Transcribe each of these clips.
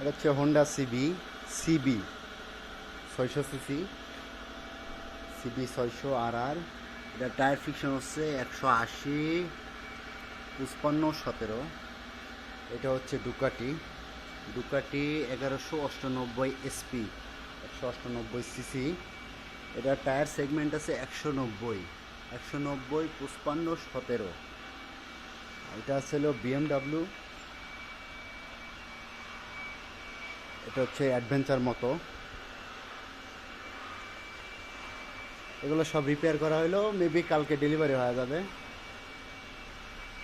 এটা হচ্ছে Honda CB 600 CC, CB 600 আর এটা টায়ার ফিকশন হচ্ছে 180, 55, 17। এটা হচ্ছে ডুকাটি 1198 এসপি, 198 সিসি। এটার টায়ার সেগমেন্ট আছে 190, 55, 17। এটা ছিল বিএমডাব্লিউ, এটা হচ্ছে অ্যাডভেঞ্চার মতো। এগুলো সব রিপেয়ার করা হলো, মেবি কালকে ডেলিভারি হয়ে যাবে।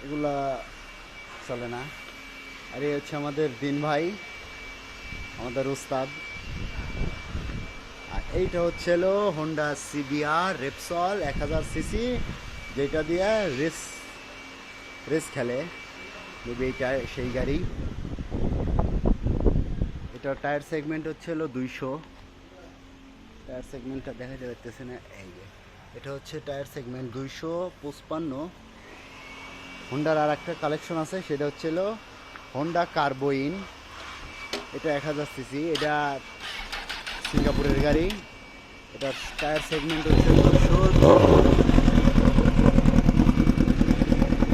এগুলা চলে না। আর এই হচ্ছে আমাদের দিন ভাই, আমাদের উস্তাদ। আর এইটা হচ্ছিল হোন্ডা সিবিআর রেপসল 1000 সিসি, যেটা দিয়ে রেস খেলে। মেবি এইটা সেই গাড়ি। এটা টায়ার সেগমেন্ট হচ্ছিল 200। টায়ার সেগমেন্টটা দেখা যাচ্ছে না, এই যে এটা হচ্ছে টায়ার সেগমেন্ট 255। হোন্ডার আর একটা কালেকশন আছে, সেটা হচ্ছিল হোন্ডা কার্বোইন, এটা 1000 সিসি। এটা সিঙ্গাপুরের গাড়ি। এটা টায়ার সেগমেন্ট হচ্ছে 200।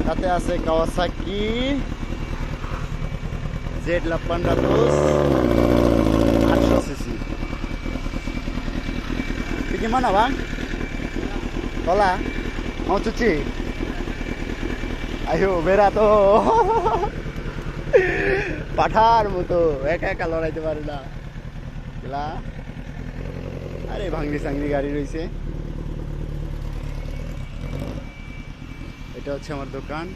তাতে আছে Kawasaki Z50 Plus 800 CC. Gimana bang? Tola? Mau cuci? Ayo Bera তো পাঠার মতো একা একা লড়াইতে পারে না এলা। আরে ভাঙনি সাংনি গাড়ি রয়েছে। এটা হচ্ছে আমার দোকান।